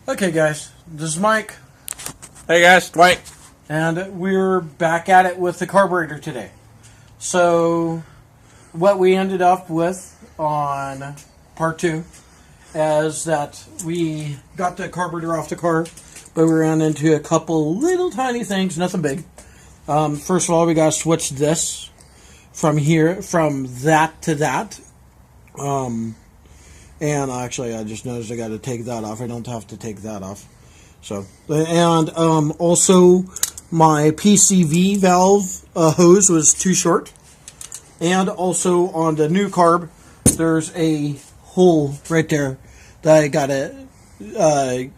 Okay, guys, this is Mike, Hey guys, Dwight. and we're back at it with the carburetor today. So, what we ended up with on part 2 is that we got the carburetor off the car, but we ran into a couple little tiny things, nothing big. First of all, we got to switch this from that to that. And actually, I just noticed I got to take that off. I don't have to take that off. So, and also my PCV valve hose was too short. And also on the new carb, there's a hole right there that I got to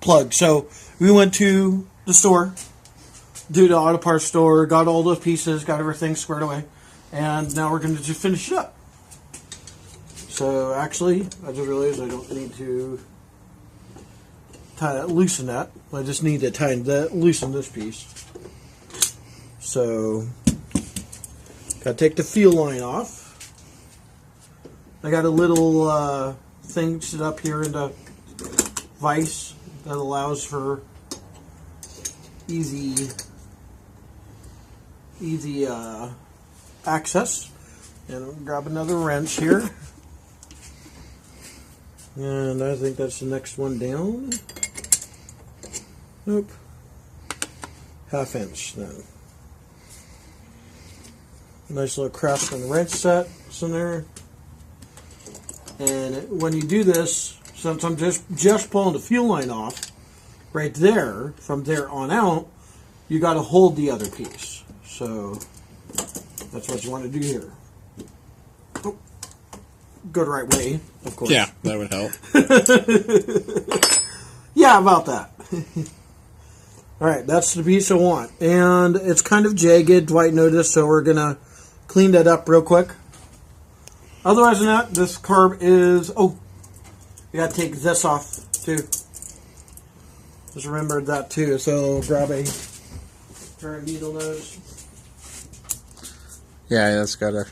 plug. So we went to the store, to the auto parts store, got all those pieces, got everything squared away, and now we're going to just finish it up. So actually, I just realized I don't need to loosen that. I just need to loosen this piece. So, gotta take the fuel line off. I got a little thing set up here in the vise that allows for easy access. And I'll grab another wrench here. And I think that's the next one down. Nope. Half inch then. Nice little Craftsman wrench set in there. And when you do this, since I'm just pulling the fuel line off, right there, from there on out, you got to hold the other piece. So that's what you want to do here. Oh. Go the right way, of course. Yeah, that would help. Yeah, about that. Alright, that's the piece I want. And it's kind of jagged, Dwight noticed, so we're going to clean that up real quick. Otherwise than that, this carb is... Oh, we got to take this off, too. Just remembered that, too. So grab a needle nose. Yeah, that's gotta...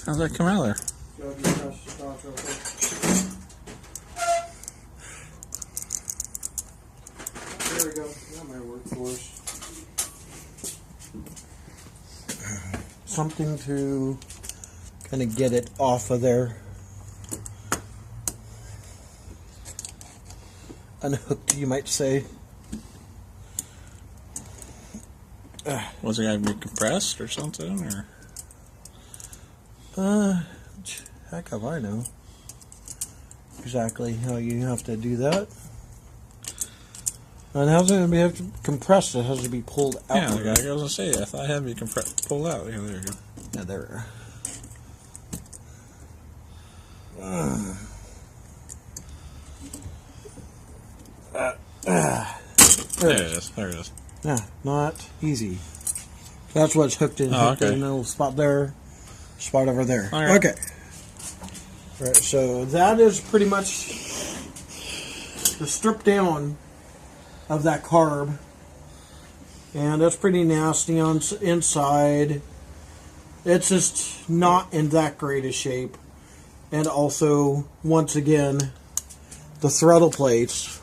How's that come out there? There we go. That might work for us. Something to kind of get it off of there. Unhooked, you might say. Was it gonna be compressed or something, or? Heck if I know exactly how you have to do that. And how's it have to compress? It has to be pulled out. Yeah, like I was gonna say, I thought it had to be pulled out. Yeah, there you go. Yeah, there. There it is. There it is. Yeah, not easy. That's what's hooked in. Oh, Hooked in a little spot there, spot over there. All right. Okay. All right, so that is pretty much the strip down of that carb. And that's pretty nasty on inside. It's just not in that great a shape. And also, once again, the throttle plates.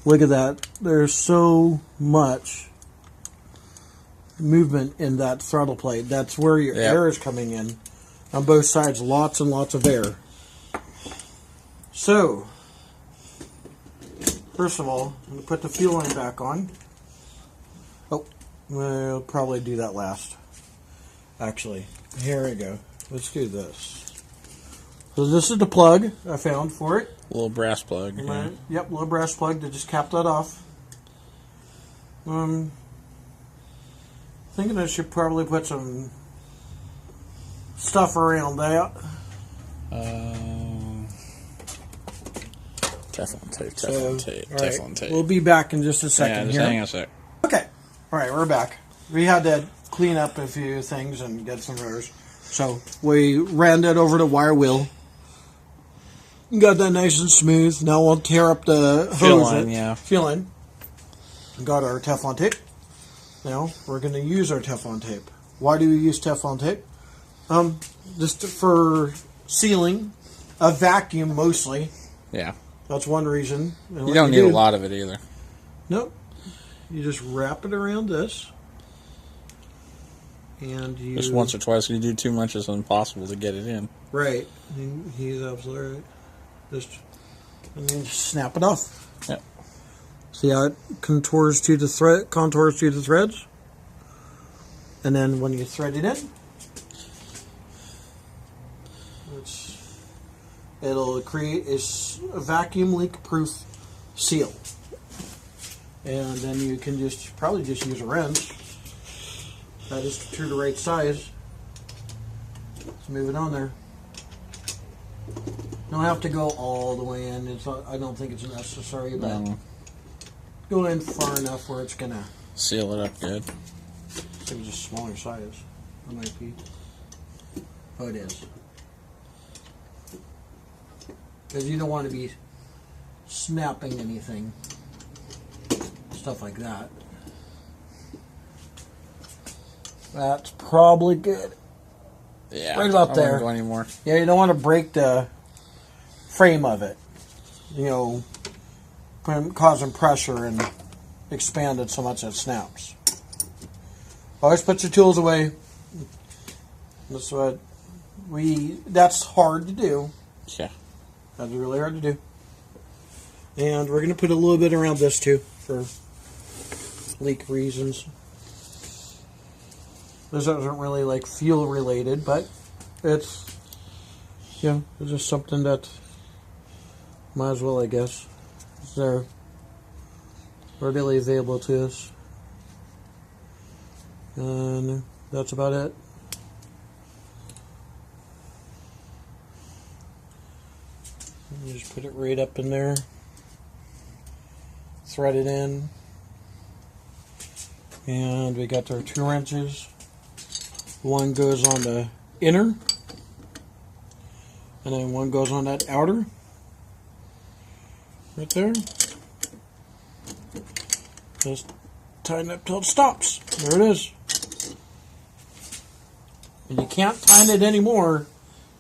Look at that. There's so much movement in that throttle plate. That's where your air is coming in. On both sides, lots and lots of air. So, first of all, I'm going to put the fuel line back on. Oh, we'll probably do that last. Actually, here we go. Let's do this. So this is the plug I found for it. Little brass plug. Right. Yep, little brass plug to just cap that off. Thinking I should probably put some stuff around that. Teflon tape, All right. Teflon tape. We'll be back in just a second Yeah, just here. hang on a sec. Okay. All right, we're back. We had to clean up a few things and get some rotors. So we ran that over the wire wheel. Got that nice and smooth. Now we'll tear up the Fuel hose. line, yeah. Fuel line. Got our Teflon tape. Now we're going to use our Teflon tape. Why do we use Teflon tape? Just for sealing a vacuum mostly. Yeah. That's one reason. And You what don't need do- a lot of it either. Nope. You just wrap it around this. And you... Just once or twice. If you do too much, it's impossible to get it in. Right. He's absolutely right. And then just snap it off. Yep. See how it contours to the threads? And then when you thread it in, it'll create a vacuum leak-proof seal. And then you can probably just use a wrench. That is to the right size. Let's move it on there. Don't have to go all the way in. I don't think it's necessary, but go in far enough where it's gonna seal it up good. I think it's a smaller size. It might be. Oh, it is. Because you don't want to be snapping anything. Stuff like that. That's probably good. Yeah. Right about I there. wouldn't go anymore. Yeah, you don't want to break the frame of it. You know, causing pressure and expand it so much that it snaps. Always put your tools away. That's hard to do. Yeah. That's really hard to do. And we're going to put a little bit around this too for leak reasons. This isn't really like fuel related, but it's just something that might as well, I guess. They're readily available to us. And that's about it. You just put it right up in there. Thread it in. And we got our 2 wrenches. One goes on the inner. And then one goes on that outer. Right there. Just tighten it till it stops. There it is. And you can't tighten it anymore.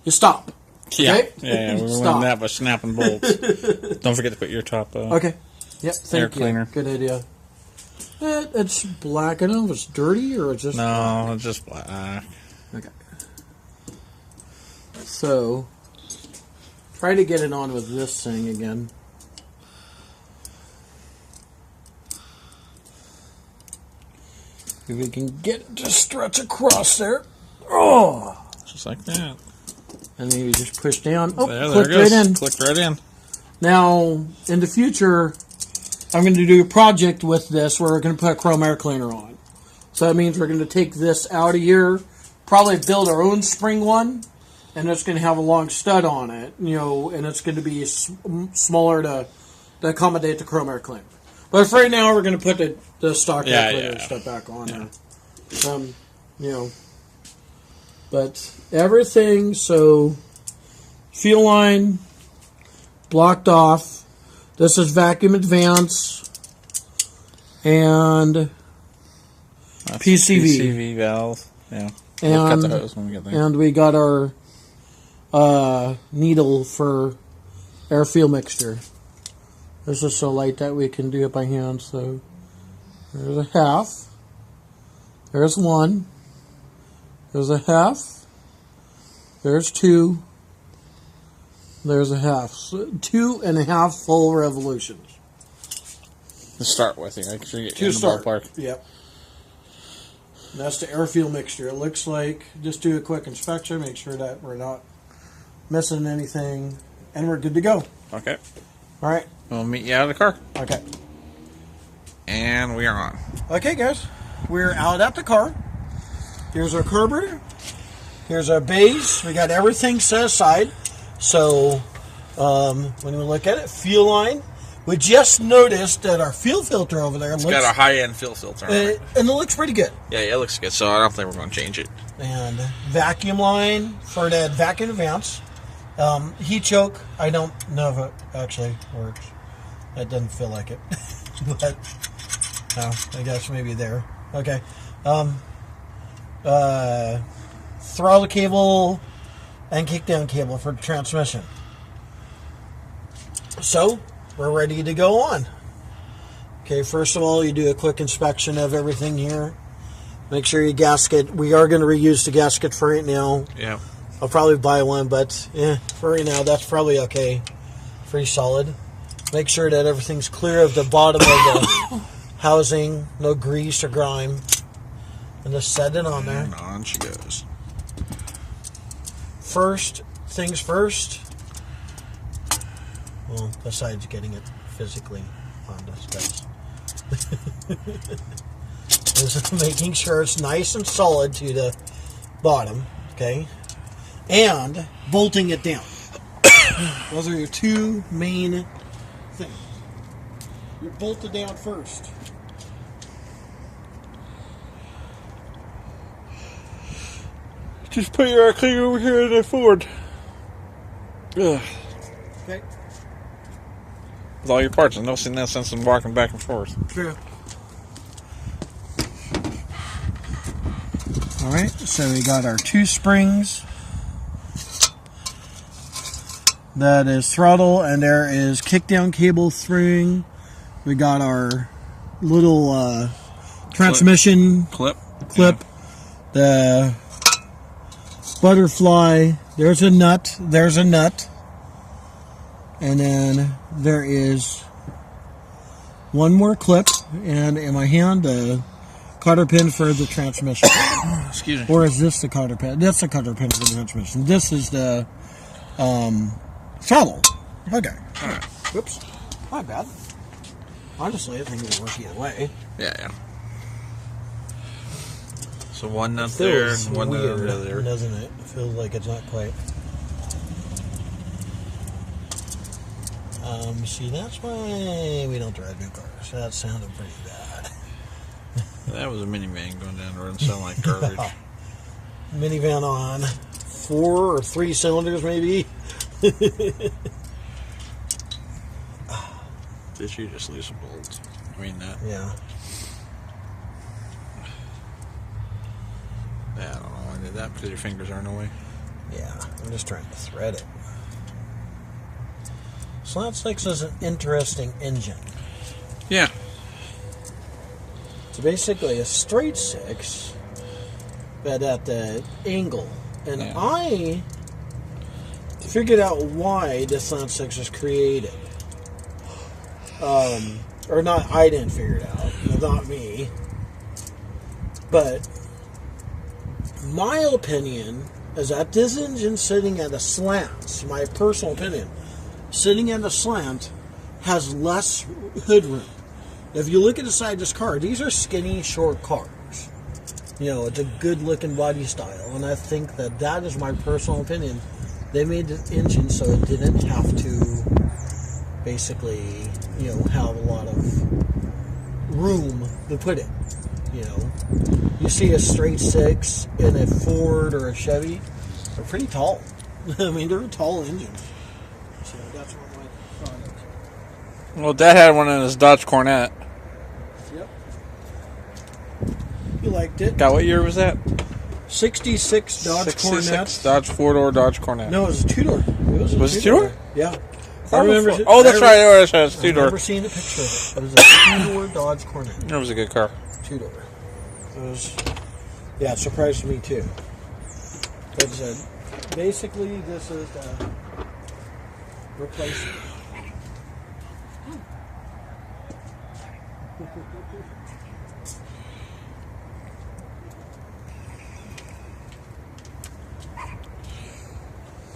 You stop. Yeah, Okay? yeah, we Stop. learned that by snapping bolts. Don't forget to put your top Okay. Yep, thank air you. cleaner. Good idea. It's black enough. It's dirty, or it's just No, it's just black. Okay. So, try to get it on with this thing again. If we can get it to stretch across there. Oh! Just like that. And then you just push down. Oh, There clicked it goes. right in. Clicked right in. Now, in the future, I'm going to do a project with this where we're going to put a chrome air cleaner on. So that means we're going to take this out of here, probably build our own spring one, and it's going to have a long stud on it, and it's going to be smaller to accommodate the chrome air cleaner. But for right now, we're going to put the stock air cleaner stuff back on there. But everything, so fuel line blocked off. This is vacuum advance and That's PCV. PCV valve. Yeah. And, We'll cut the hose when we get there. And we got our needle for air fuel mixture. This is so light that we can do it by hand. So there's a half. There's 1. There's a half. There's 2. There's a half. So 2.5 full revolutions. To start with, yeah. Actually, get To in the start. ballpark. Yep. And that's the air fuel mixture. It looks like, just do a quick inspection, make sure that we're not missing anything, and we're good to go. Okay. All right. We'll meet you out of the car. Okay. And we are on. Okay, guys. We're out at the car. Here's our carburetor. Here's our base. We got everything set aside. So, when we look at it, fuel line. We just noticed that our fuel filter over there It's got a high-end fuel filter on it. and it looks pretty good. Yeah, it looks good, so I don't think we're going to change it. And vacuum line for that vacuum advance. Heat choke, I don't know if it actually works. It doesn't feel like it. But, no, I guess maybe there. Okay. Throttle cable and kickdown cable for the transmission. So, we're ready to go on. Okay, first of all, you do a quick inspection of everything here. Make sure your gasket, we are going to reuse the gasket for right now. Yeah. I'll probably buy one, but for right now, that's probably okay. Pretty solid. Make sure that everything's clear of the bottom of the housing, no grease or grime. And just set it on there. And on she goes. First things first. Well, besides getting it physically on this guys. Is making sure it's nice and solid to the bottom, okay? And bolting it down. Those are your two main things. You bolt it down first. Just put your clean over here in the Ford. Ugh. Okay. With all your parts, and no sense in walking back and forth. True. Alright, so we got our two springs. That is throttle, and there is kickdown cable spring. We got our little transmission Clip. clip. The butterfly. There's a nut. There's a nut. And then there is one more clip, and in my hand, the cotter pin for the transmission. Excuse me. Or is this the cotter pin? That's the cotter pin for the transmission. This is the throttle. Okay. Alright. Whoops. Not bad. Honestly, I think it would work either way. Yeah. So one nut there Feels and one nut weird, over there. doesn't it? It feels like it's not quite. See, that's why we don't drive new cars. That sounded pretty bad. That was a minivan going down the road and sounded like garbage. Minivan on 4 or 3 cylinders, maybe. Did you just lose some bolts? I mean that. Yeah. Yeah, I don't know why I did that because your fingers are in the way. Yeah, I'm just trying to thread it. Slant 6 is an interesting engine. Yeah. It's basically a straight 6, but at the angle. And Yeah. I figured out why the Slant 6 was created. Or not, I didn't figure it out. Not me. But my opinion is that this engine sitting at a slant, my personal opinion, sitting at a slant has less hood room. If you look at the side of this car, these are skinny, short cars. You know, it's a good-looking body style, and I think that that is my personal opinion. They made the engine so it didn't have to basically, you know, have a lot of room to put it. You know, you see a straight 6 in a Ford or a Chevy, they're pretty tall. I mean, they're tall engines. So that's what my thought is. Well, Dad had one in his Dodge Cornet. Yep. You liked it. God, what year was that? 66 Dodge 66 Cornet. Dodge 4-door Dodge Cornet. No, it was a two-door. Was it two-door? Yeah. Oh, that's right. Oh, that's right. It's I two-door. remember seeing a picture of it. It was a two-door Dodge Cornet. It was a good car. Two-door. It was, yeah, it surprised me too. But basically, this is the replacement.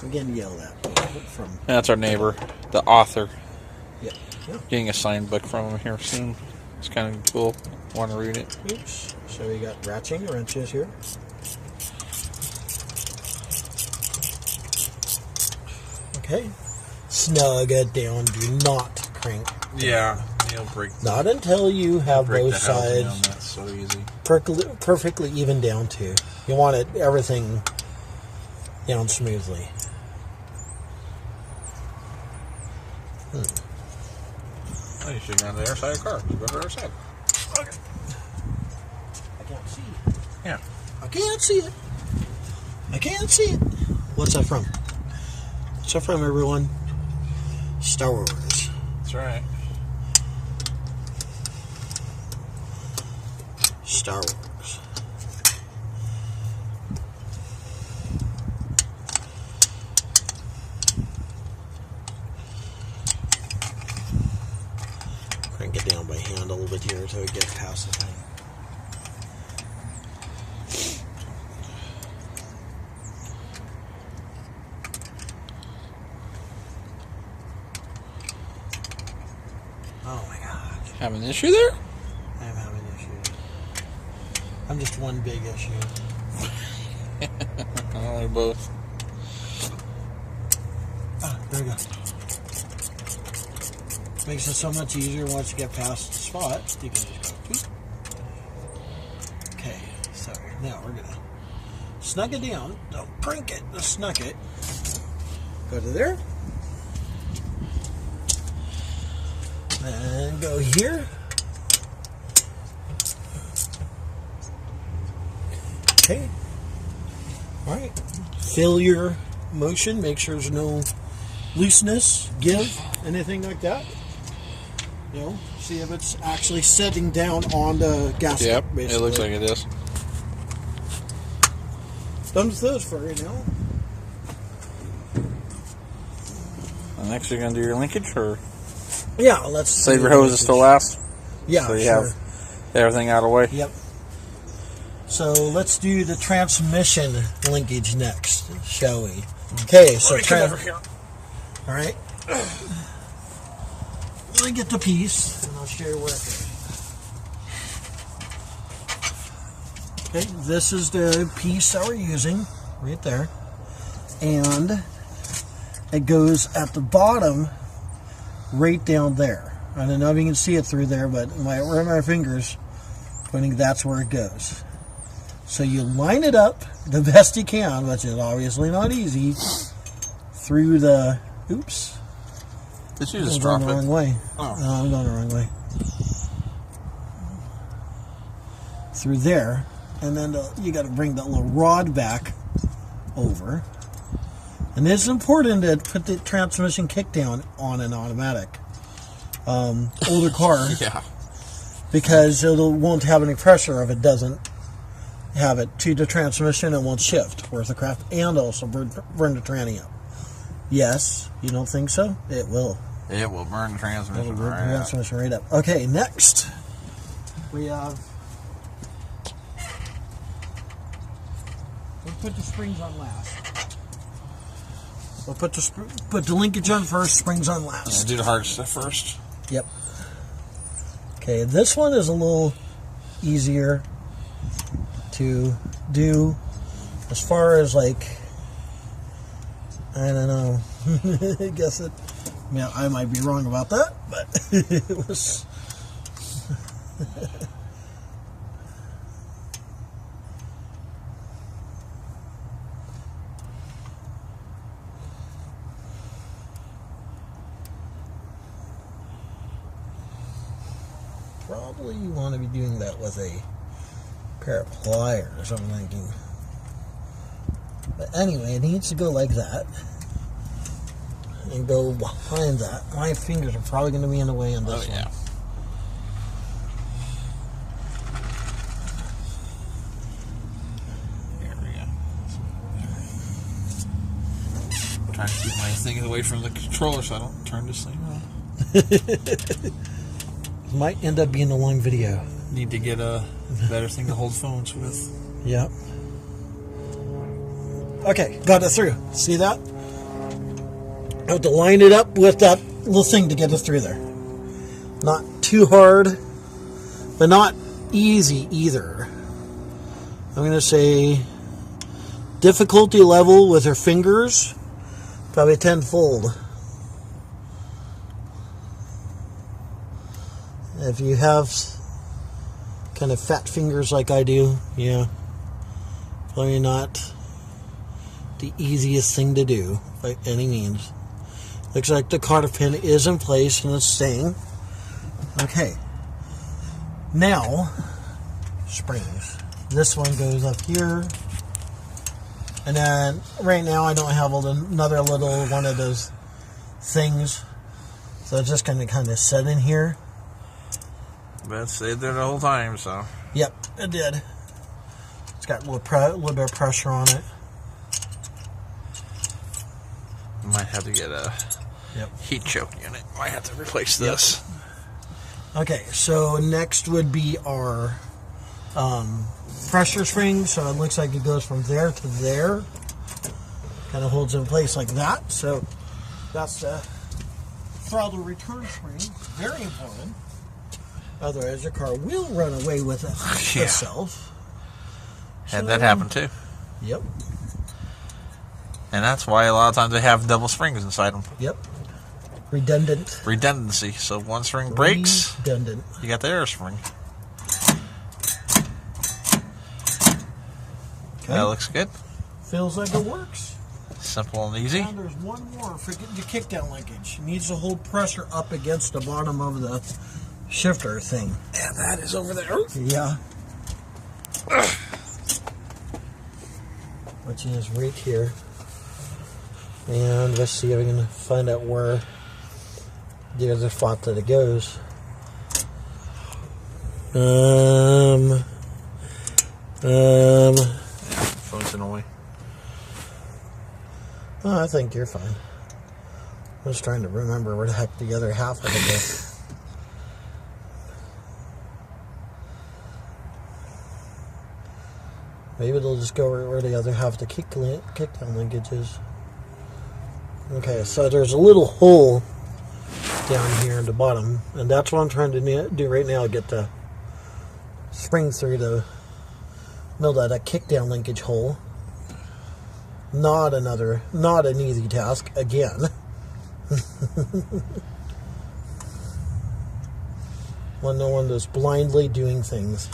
I'm getting yelled at from. That's our neighbor, the author. Yeah. Getting a signed book from him here soon. It's kind of cool. Want to read it? Oops. So we got ratcheting wrenches here. Okay. Snug it down. Do not crank. Yeah, he'll break. Not until you have break both the housing sides on that so easy. perfectly even down to. You want it everything down smoothly. Oh, you should go on the other side of the car. Go to the other side. Okay. I can't see it. Yeah. I can't see it. I can't see it. What's that from? What's that from, everyone? Star Wars. That's right. Star Wars. Crank it down by hand a little bit here until we get past the thing. Oh my gosh. Have an issue there? I am having issues. I'm just one big issue. Oh, both. Ah, there we go. Makes it so much easier once you get past the spot. You can just go, whoop. Okay, so now we're gonna snug it down. Don't crank it, just snug it. Go to there. And go here. Okay. Alright. Feel your motion. Make sure there's no looseness, give, anything like that. You know, see if it's actually setting down on the gasket. Yep, basically. it looks like it is. Done with those for right now. And next you're going to do your linkage, or Yeah, let's save your hoses till last? Yeah, So you sure. have everything out of the way? Yep. So let's do the transmission linkage next, shall we? Okay, so Let me come over here. All right. Let me get the piece, and I'll show you where it goes. Okay, this is the piece that we're using, right there, and it goes at the bottom, right down there. I don't know if you can see it through there, but where my fingers pointing, that's where it goes. So you line it up the best you can, which is obviously not easy, through the, oops, Did you I'm just going drop the wrong it? way. Oh. No, I'm going the wrong way. Through there, and then you got to bring that little rod back over. And it's important to put the transmission kickdown on an automatic. Older car, Yeah. because it won't have any pressure if it doesn't have it to the transmission. It won't shift worth the craft, and also burn the tranny up. Yes, you don't think so? It will. It will burn the transmission It'll burn right the out. transmission right up. Okay, next we have. We'll put the springs on last. We'll put the linkage on first, springs on Yeah, last. do the hard stuff first. Yep. Okay, this one is a little easier to do as far as, like, I don't know. I guess it, yeah, I might be wrong about that, but it was. Probably you want to be doing that with a pair of pliers, I'm thinking. But anyway, it needs to go like that. And go behind that. My fingers are probably going to be in the way on this Oh, yeah. one. There we go. Trying to keep my thing away from the controller so I don't turn this thing on. Might end up being a long video. Need to get a better thing to hold phones with. Yep. Okay, got it through. See that? I have to line it up with that little thing to get it through there. Not too hard, but not easy either. I'm going to say difficulty level with her fingers, probably tenfold. If you have kind of fat fingers like I do, yeah, probably not the easiest thing to do by any means. Looks like the cotter pin is in place and it's staying. Okay. Now, springs. This one goes up here. And then, right now I don't have another little one of those things So it's just going to kind of set in here. But it stayed there the whole time, so. Yep, it did. It's got a little bit of pressure on it. Might have to get a heat choke unit. Might have to replace this. Okay, so next would be our pressure spring. So it looks like it goes from there to there. Kind of holds in place like that. So that's the throttle return spring. Very important. Otherwise, your car will run away with itself. Had that happen too. Yep. And that's why a lot of times they have double springs inside them. Yep. Redundant. Redundancy. So one spring breaks, Redundant. you got the air spring. Okay. That looks good. Feels like it works. Simple and easy. Now there's one more for the kickdown linkage. It needs to hold pressure up against the bottom of the shifter thing. And that is over there. Yeah. Which is right here. And let's see if we can find out where the other spot that it goes. Phone's in the way. Oh, I think you're fine. I was trying to remember where the heck the other half of it is. Maybe it'll just go where the other half of the kickdown linkage is. Okay, so there's a little hole down here at the bottom, and that's what I'm trying to do right now, get the spring through the middle of that kickdown linkage hole. Not an easy task, again. When no one is blindly doing things.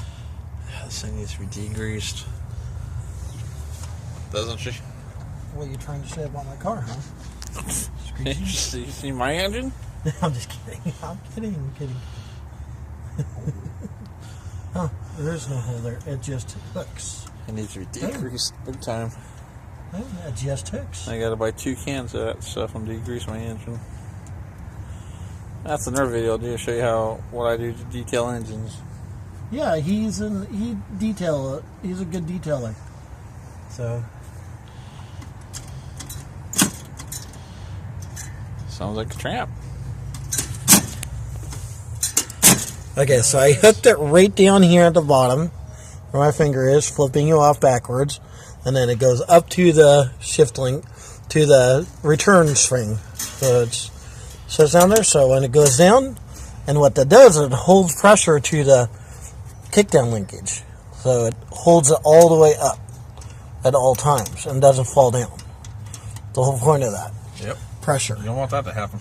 This thing needs to be degreased. Doesn't she? What are you trying to say about my car, huh? You see my engine? I'm just kidding. I'm kidding. Oh, there's no hole there. It just hooks. It needs to be degreased big time. Oh, it just hooks. I gotta buy 2 cans of that stuff and degrease my engine. That's another video I'll do to show you what I do to detail engines. Yeah, he's a good detailer. So sounds like a tramp. okay, so I hooked it right down here at the bottom where my finger is, flipping you off backwards, and then it goes up to the shift link to the return spring. So it's down there. So when it goes down, and what that does is it holds pressure to the kickdown linkage. So it holds it all the way up at all times and doesn't fall down. The whole point of that. Yep. Pressure. You don't want that to happen.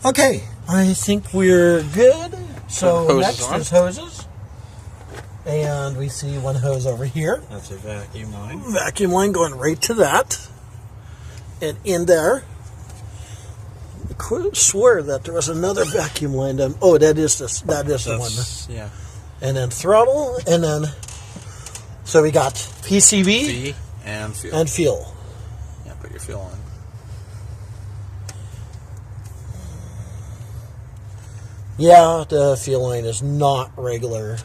Okay, I think we're good. So next is hoses. And we see one hose over here. That's a vacuum line. Vacuum line going right to that. And in there, I could swear that there was another vacuum line down. Oh, that is the one. Yeah. And then throttle, and then so we got PCV V and fuel. and fuel. Yeah, put your fuel in. Yeah, the fuel line is not regular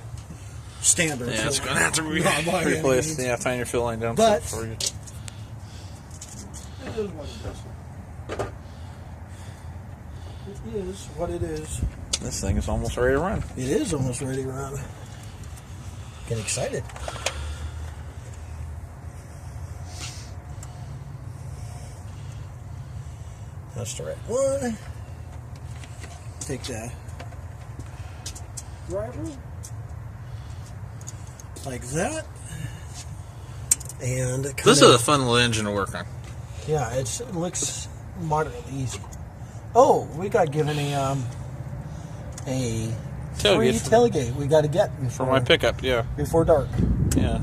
standard. Yeah, it's fuel going to have to be Not by any replaced. means. Yeah, find your fuel line down But- for you. It is what it is. It is what it is. This thing is almost ready to run. It is almost ready to run. Getting excited. That's the right one. Take the driver like that, and it This is kinda- a fun little engine to work on. yeah. It looks moderately easy. Oh, we got given a free tailgate. We got to get For my pickup, yeah. before dark. Yeah.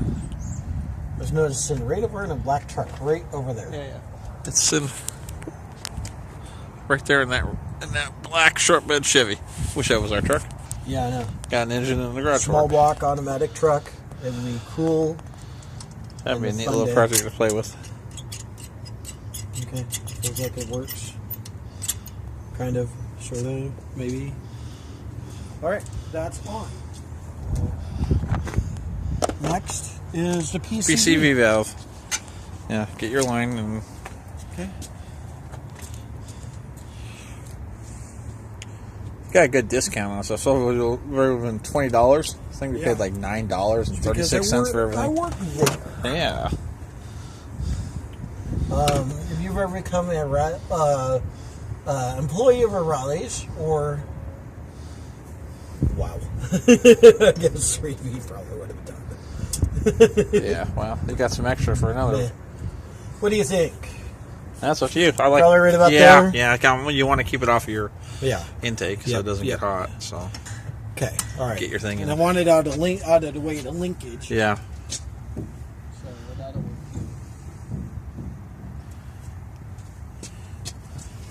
There's noticing right over in a black truck, right over there. Yeah. It's in right there in that black short bed Chevy. Wish that was our truck. Yeah, I know. Got an engine in the garage. Small for it. block automatic truck. It would be cool. That'd be a and a neat fun little day. project to play with. Okay, feels like it works. Kind of, sort of, maybe. All right, that's on. Next is the PCV. PCV valve. Yeah, get your line and Okay. got a good discount on stuff. So it would have been $20. I think we Yeah. paid like $9.36 for I everything. work there. Yeah. If you've ever become a employee of O'Reilly's, or wow, I guess 3V probably would have done it. Yeah, well, you got some extra for another. Yeah. What do you think? That's up to you. I like. Probably right about yeah, there? yeah. You want to keep it off of your Yeah. intake so Yep, it doesn't yep. get hot. So Okay. All right. Get your thing in. And I want it out of the way the linkage. yeah, So that'll-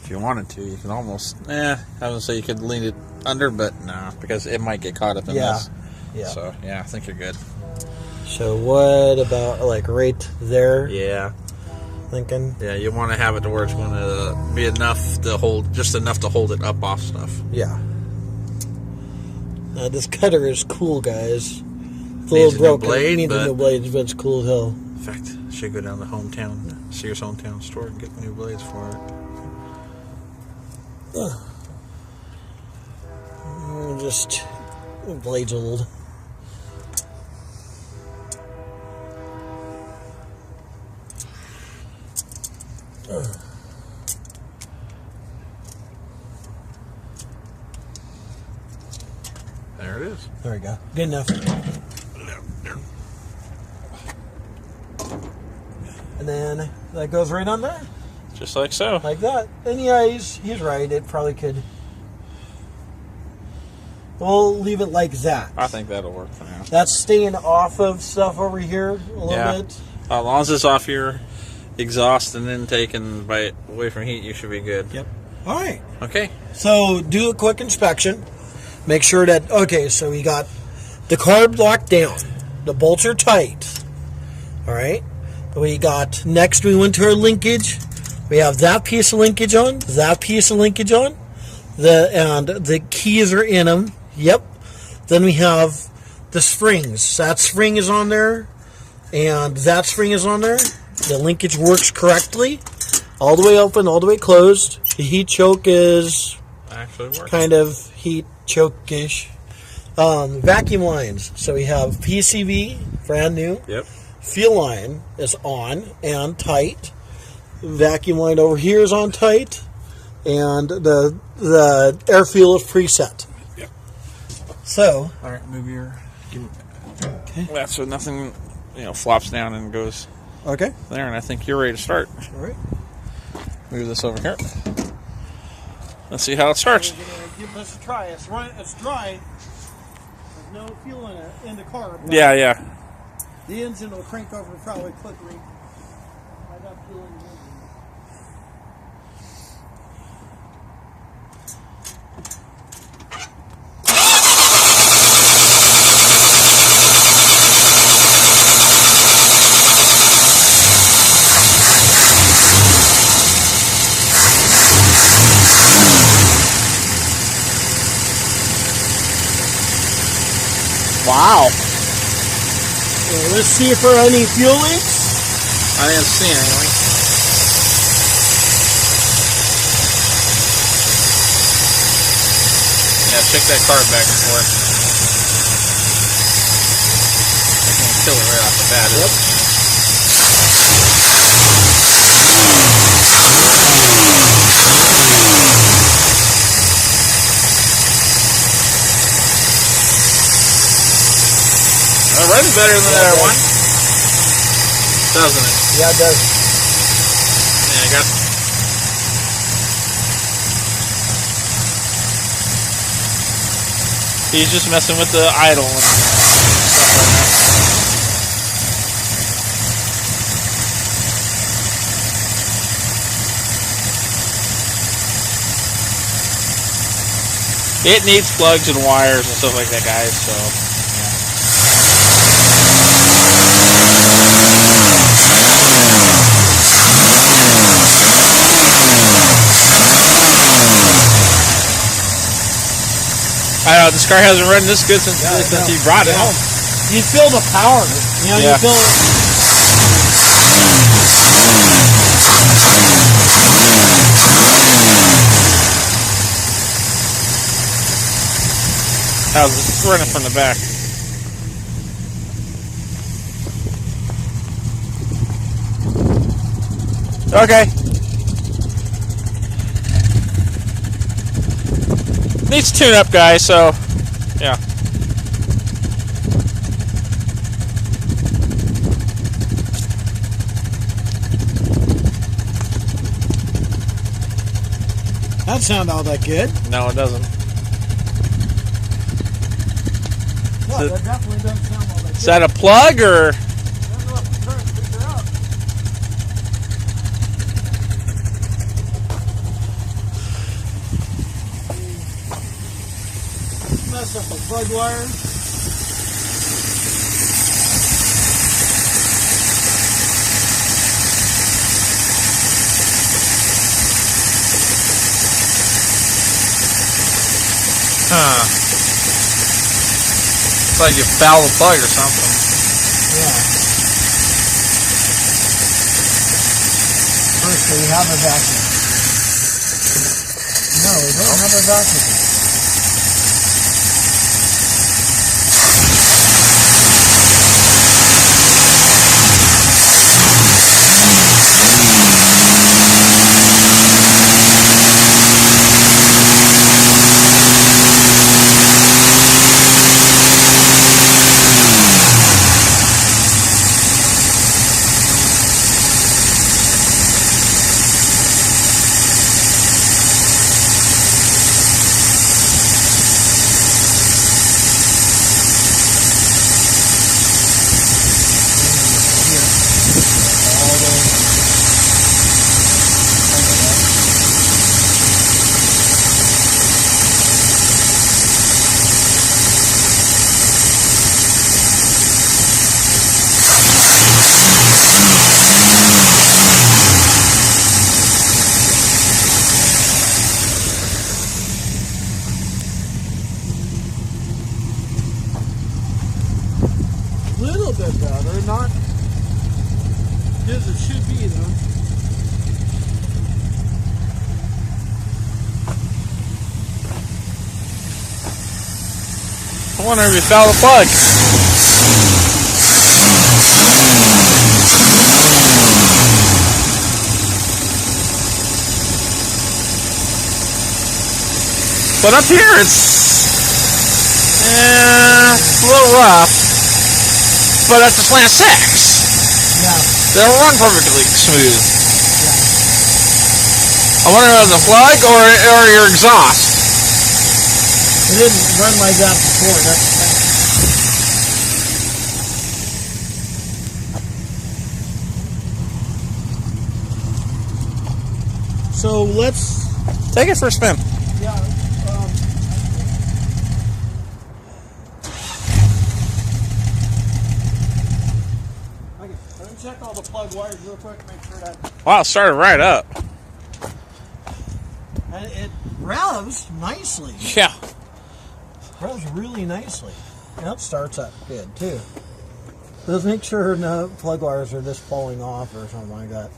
if you wanted to, you can almost. I would say you could lean it under, but nah, because it might get caught up in Yeah. this. Yeah. So yeah, I think you're good. So what about like right there? Yeah. Thinking. Yeah, you want to have it to where it's going to be enough to hold, just enough to hold it up off stuff. Yeah. This cutter is cool, guys. It's a Needs little a new broken. blade, It needs a but- new blade, but it's cool as hell. In fact, I should go down to Sears hometown store and get new blades for it. Just the blade's old. There it is. There we go. Good enough. And then that goes right on there, Just like so. like that. And yeah, he's right. It probably could. We'll leave it like that. I think that'll work for now. That's staying off of stuff over here a little Yeah. bit. As long as it's off your exhaust and intake and by away from heat, you should be good. Yep. All right. Okay. So do a quick inspection. Make sure that, okay, so we got the carb locked down. The bolts are tight. All right. We got, next we went to our linkage. We have that piece of linkage on, that piece of linkage on. And the keys are in them. Yep. Then we have the springs. That spring is on there. And that spring is on there. The linkage works correctly. All the way open, all the way closed. The heat choke is Actually works. kind of heat choke-ish. Vacuum lines. So we have PCV, brand new. Yep. Fuel line is on and tight. Vacuum line over here is on tight. And the air fuel is preset. Yep. So, All right, move your. okay. Yeah, so nothing, flops down and goes Okay. there, and I think you're ready to start. All right. Move this over here. Let's see how it starts. We're going to give this a try. It's dry. There's no fuel in the car. But Yeah. the engine will crank over probably quickly. I got fuel in the engine. Wow. Let's see if there are any fuel leaks. I didn't see anything. Yeah, check that card back and forth. I can kill it right off the bat. Yep. Running better than the other one, doesn't it? Yeah, it does. Yeah, I got. He's just messing with the idle and stuff like that. It needs plugs and wires and stuff like that, guys. So. I know this car hasn't run this good since you brought it home. You feel the power. You know, Yeah. you feel it. How's it running from the back? Okay. Needs tune up, guys, so yeah. That sound all that good. No, it doesn't. No, that definitely doesn't sound all that good. Is that a plug or? I don't know if we're trying to figure out. Mess up the plug wire. Huh. It's like you foul the plug or something. Yeah. First, we have a vacuum. No, we don't have a vacuum. Little bit better, not as it should be though. I wonder if you foul the plug. But up here it's a little rough. But that's the slant six. Yeah. They'll run perfectly smooth. I wonder if it's a plug or your exhaust. It didn't run like that before. That's the thing. So let's. Take it for a spin. Yeah. Okay. Let me check all the plug wires real quick. Make sure that. Wow, it started right up. And it revs nicely. Yeah. Revs really nicely. And it starts up good too. Let's make sure no plug wires are just falling off or something like that.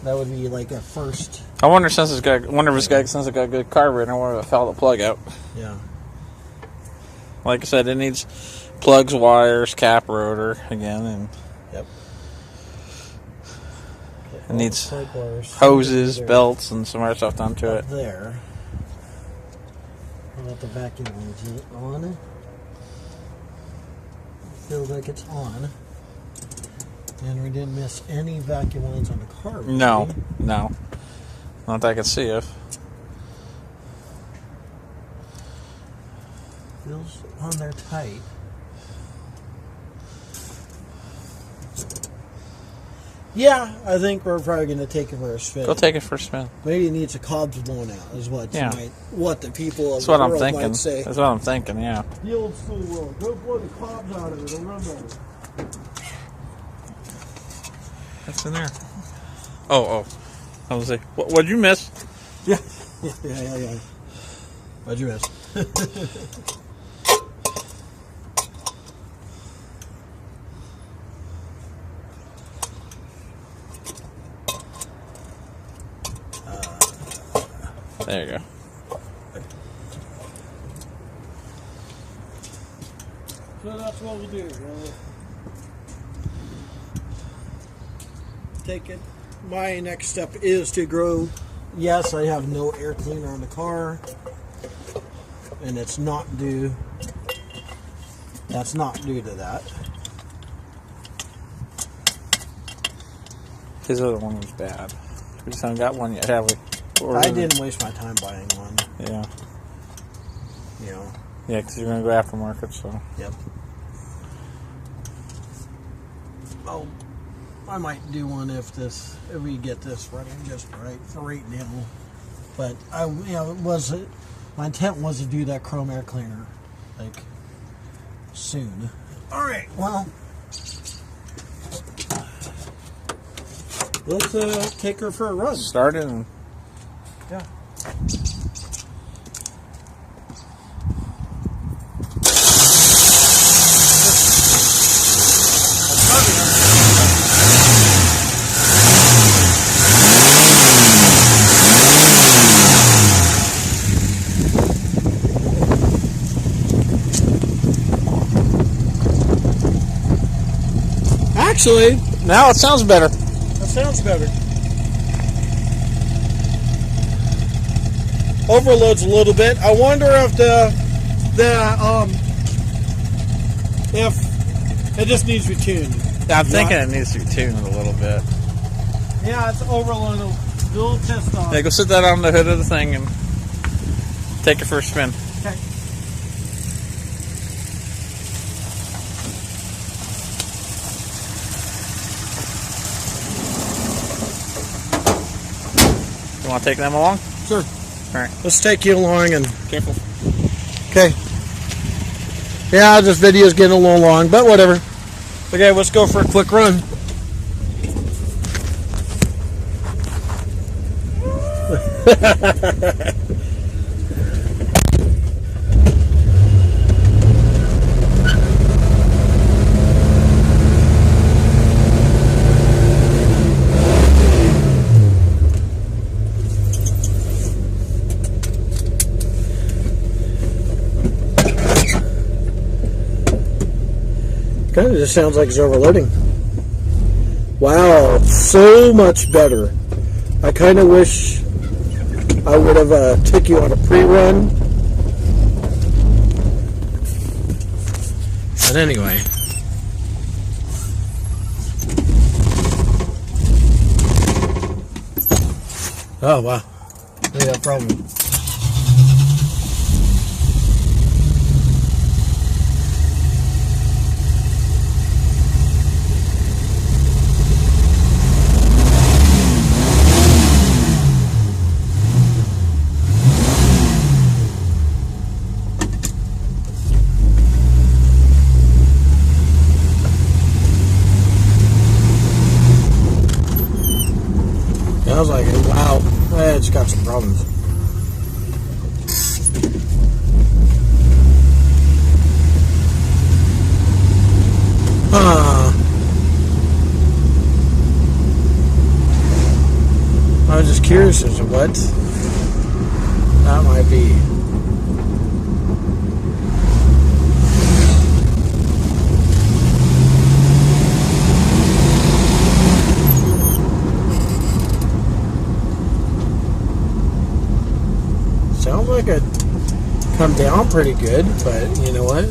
That would be like a first. I wonder if it's got good carburetor, I wonder if it foul the plug out. Yeah. Like I said, it needs plugs, wires, cap rotor again, and Yep. it needs plug wires. hoses, There. belts, and some other stuff done to it. Up there. How about the vacuum lines? Is it on? Feels like it's on. And we didn't miss any vacuum lines on the car. No, no. Not that I can see of. Feels on there tight. Yeah, I think we're probably going to take it for a spin. Go take it for a spin. Maybe it needs a cobs blown out, is what Yeah. what the people of That's the what I'm world thinking. might say. That's what I'm thinking, yeah. The old school world. Go blow the cobs out of it. It'll run better. What's in there? Oh. I was like, what'd you miss? Yeah. What'd you miss? There you go. So that's what we'll do. We'll take it. My next step is to grow. Yes, I have no air cleaner on the car, and it's not due. That's not due to that. His other one was bad. We just haven't got one yet, have we? I didn't waste my time buying one. Yeah. You know. Yeah, because you're going to go aftermarket, so. Yep. Oh, I might do one if we get this running just right for right now. But my intent was to do that chrome air cleaner like soon. All right. Well, let's take her for a run. Start it and. Yeah. Actually, Now it sounds better. that sounds better. Overloads a little bit. I wonder if if it just needs to be tuned. I'm thinking it needs to be tuned a little bit. Yeah, it's overloaded. We'll test on. Yeah, go sit that on the hood of the thing and take it for a spin. Okay. You want to take them along? Sure. All right. Let's take you along and. Careful. Okay. Yeah, this video's getting a little long, but whatever. Okay, let's go for a quick run. Kind of just sounds like it's overloading. Wow, so much better. I kind of wish I would have took you on a pre-run. But anyway. Oh, wow. Look at that problem. I was like, wow, it's got some problems. I was just curious as to what that might be. Sounds like it come down pretty good, but you know what?